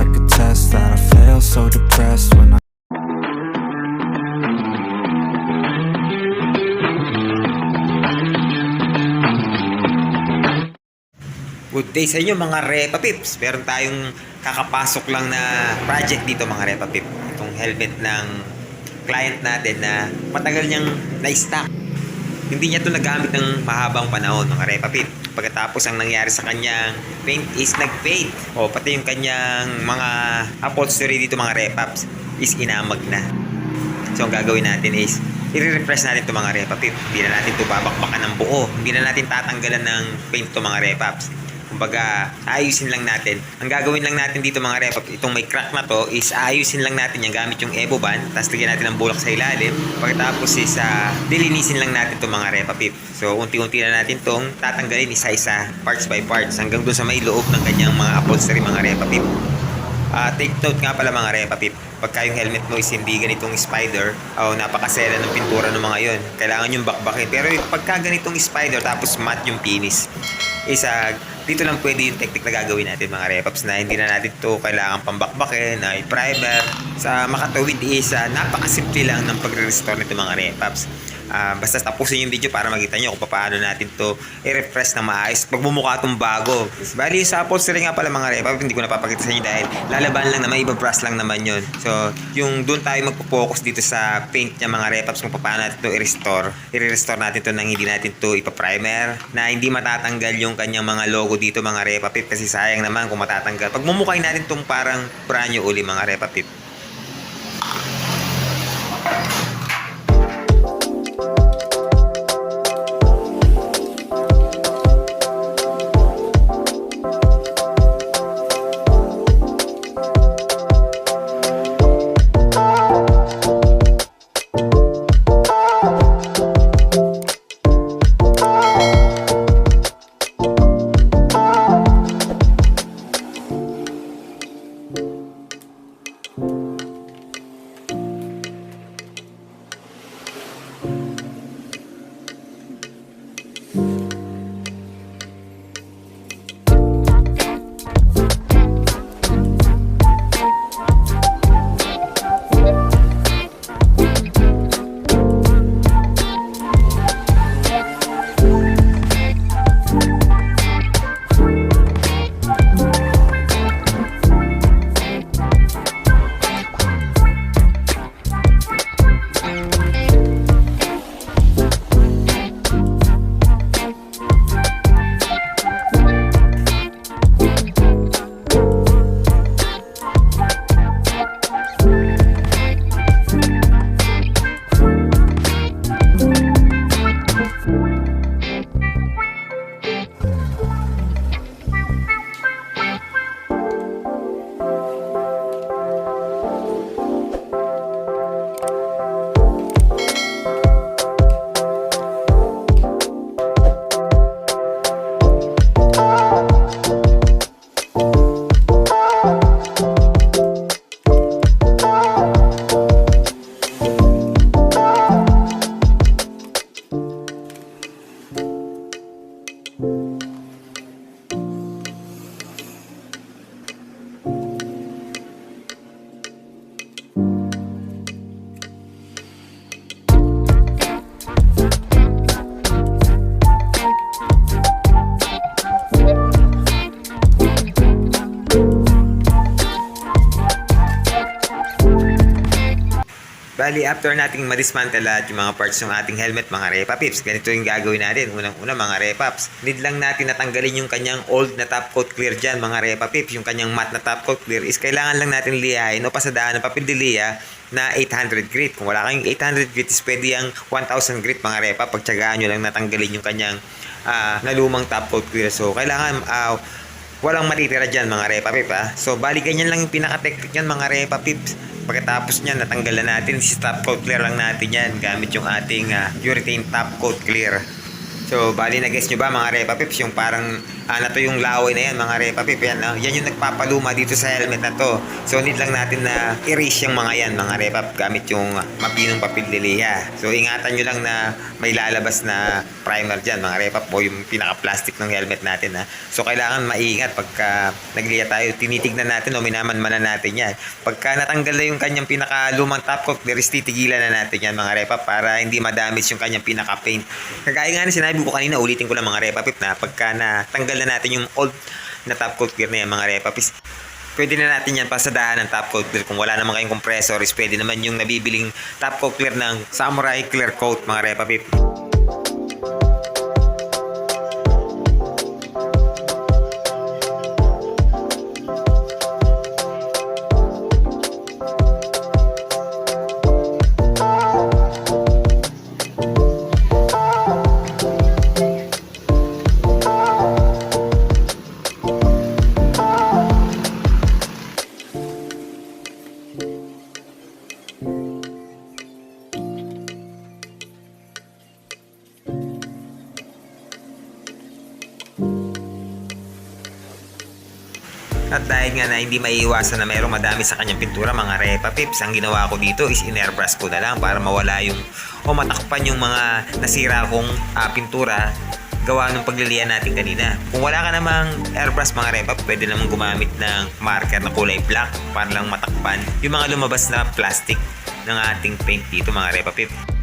like a test that I fail, so depressed when I Good day sa inyo mga Repa Pips. Meron tayong kakapasok lang na project dito mga Repa Pip. Itong helmet ng client natin na matagal niyang na-stock. Hindi niya ito nagamit ng mahabang panahon mga Repa Pip. Pagkatapos ang nangyari sa kanyang paint is nag-fade. O pati yung kanyang mga upholstery dito mga Repaps is inamag na. So ang gagawin natin is i-refresh natin ito mga Repa Pip. Hindi na natin ito babakbakan ng buo. Hindi na natin tatanggalan ng paint ito mga Repaps. Kumbaga, ayusin lang natin. Ang gagawin lang natin dito mga Repa, itong may crack na to is ayusin lang natin yan gamit yung Evo band. Tapos lagyan natin ng bulak sa ilalim. Pagkatapos is dilinisin lang natin itong mga Repa Pip. So, unti-unti na natin itong tatanggalin isa-isa, parts by parts, hanggang dun sa may loob ng kanyang mga upholstery mga Repa Pip. Take note nga pala mga Repa Pip, pagka yung helmet mo is hindi ganitong spider o napakasela ng pintura ng mga yon, kailangan yung bakbakin. Pero pagka ganitong spider tapos matte yung finish, dito lang pwede yung technique na gagawin natin mga Repaps, na hindi na natin ito kailangan pambakbakin, na i-primer. Sa makatawid is napakasimple lang ng pagre-restore nito mga Repaps. Basta tapusin yung video para makita nyo kung paano natin to i-refresh na maayos pag bumukha itong bago. Bali sa upholstery nga pala mga Repaps, hindi ko napapakita sa inyo dahil lalaban lang naman, iba-brush lang naman yun. So yung doon tayo magpo-focus dito sa paint niya mga Repaps, kung paano natin to i-restore. I-restore natin to nang hindi natin to ipa-primer, na hindi matatanggal yung kanyang mga logo dito mga Repa Pip, kasi sayang naman kung matatanggal. Pag mumukhay natin itong parang brand new uli mga Repa Pip. Bali, after nating ma-dismantle lahat yung mga parts ng ating helmet mga Repa Pips, ganito yung gagawin natin. Unang-una mga Repaps, need lang natin natanggalin yung kanyang old na top coat clear dyan mga Repa Pips. Yung kanyang matte na top coat clear is kailangan lang natin liyahin o pasadaan ng papel de liya na 800 grit. Kung wala kayong 800 grit is pwede yung 1000 grit mga Repa. Pagtsagaan nyo lang natanggalin yung kanyang nalumang top coat clear. So kailangan walang matitira dyan mga Repa Pip So bali ganyan lang yung pinaka-technique yan mga Repa Pips. Pagkatapos niyan, natanggalan natin si top coat clear lang natin yan gamit yung ating urethane top coat clear. So, bali na guess nyo ba mga Repa Pips, yung parang na to yung laway na yan mga Repa Pips, yan, yan yung nagpapaluma dito sa helmet na to. So, need lang natin na erase yung mga yan mga Repa Pips gamit yung mapinong papel liliha. So, ingatan nyo lang na may lalabas na primer dyan mga Repa Pips, o yung pinaka-plastic ng helmet natin ha. So, kailangan maingat pagka nagliha tayo, tinitignan natin o minamanmanan natin yan. Pagka natanggal na yung kanyang pinaka-lumang top coat, titigilan na natin yan mga Repa Pips para hindi ma-damage yung kanyang pinaka-paint. Kagaya nga na sinabi ko kanina, ulitin ko lang mga Repa Pips na pagka natanggal na natin yung old na top coat clear na yan mga Repa Pips, pwede na natin yan pasadahan ng top coat clear. Kung wala naman kayong compressor, is pwede naman yung nabibiling top coat clear ng Samurai Clear Coat mga Repa Pips. At dahil nga na hindi maiiwasan na mayroong madami sa kanyang pintura mga Repa Pips, ang ginawa ko dito is in-airbrush ko na lang para mawala yung o matakpan yung mga nasira kong pintura gawa ng paglilihan natin kanina. Kung wala ka namang airbrush mga Repa, pwede namang gumamit ng marker na kulay black para lang matakpan yung mga lumabas na plastic ng ating paint dito mga Repa Pips.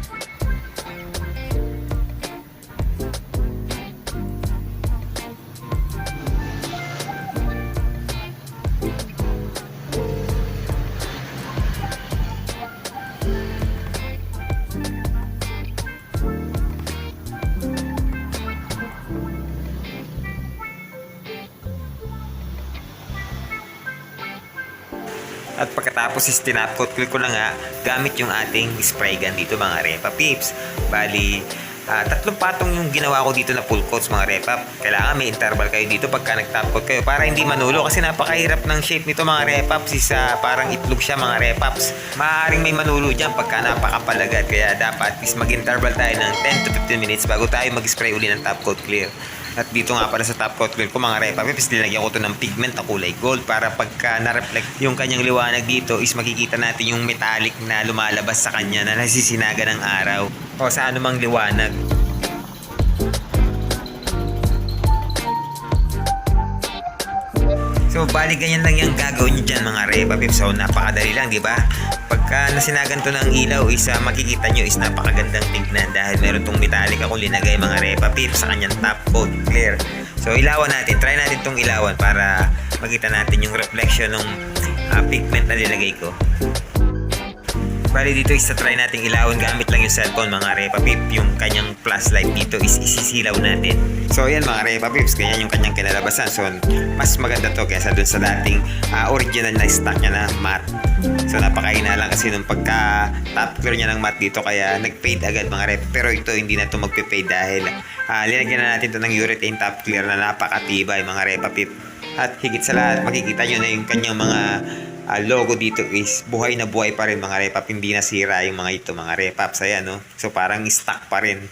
At pagkatapos is tinap coat ko na nga gamit yung ating spray gun dito mga Repa Pips. Bali, tatlong patong yung ginawa ko dito na full coats mga Repa. Kailangan may interval kayo dito pagka nag-top coat kayo para hindi manulo kasi napakahirap ng shape nito mga Repa Pips. Parang itlog siya mga Repa Pips. Maaaring may manulo dyan pagka napakapalagad. Kaya dapat is mag-interval tayo ng 10 to 15 minutes bago tayo mag-spray uli ng top coat clear. At dito nga pala sa top coat clear ko mga Repa Pips, nilagyan ko to ng pigment na kulay gold para pagka na-reflect yung kanyang liwanag dito is makikita natin yung metallic na lumalabas sa kanya na nasisinaga ng araw o sa anumang liwanag. So, bali ganyan lang yung gagawin nyo dyan mga Repa Pips. So, napakadali lang, di ba? Pagka nasinagan to ng ilaw, makikita nyo is napakagandang tignan dahil meron tong metallic akong linagay mga Repa Pips sa kanyang top coat clear. So, ilawan natin. Try natin tong ilawan para makita natin yung reflection ng pigment na nilagay ko. Bali dito is try nating ilawan gamit lang yung cellphone mga Repa Pips. Yung kanyang flashlight dito is isisilaw natin. So yan mga Repa Pips, ganyan yung kanyang kinalabasan. So mas maganda to kaysa dun sa dating original na stock niya na matte. So napakaina lang kasi nung pagka top clear niya ng matte dito kaya nag-fade agad mga Repa. Pero ito hindi na to magpe-fade dahil linagyan na natin to ng urethane top clear na napakatibay mga Repa Pips. At higit sa lahat makikita nyo na yung kanyang mga logo dito is buhay na buhay pa rin mga Repa Pips. Hindi nasira yung mga ito mga Repa Pips. Ayan, no? So parang stock pa rin.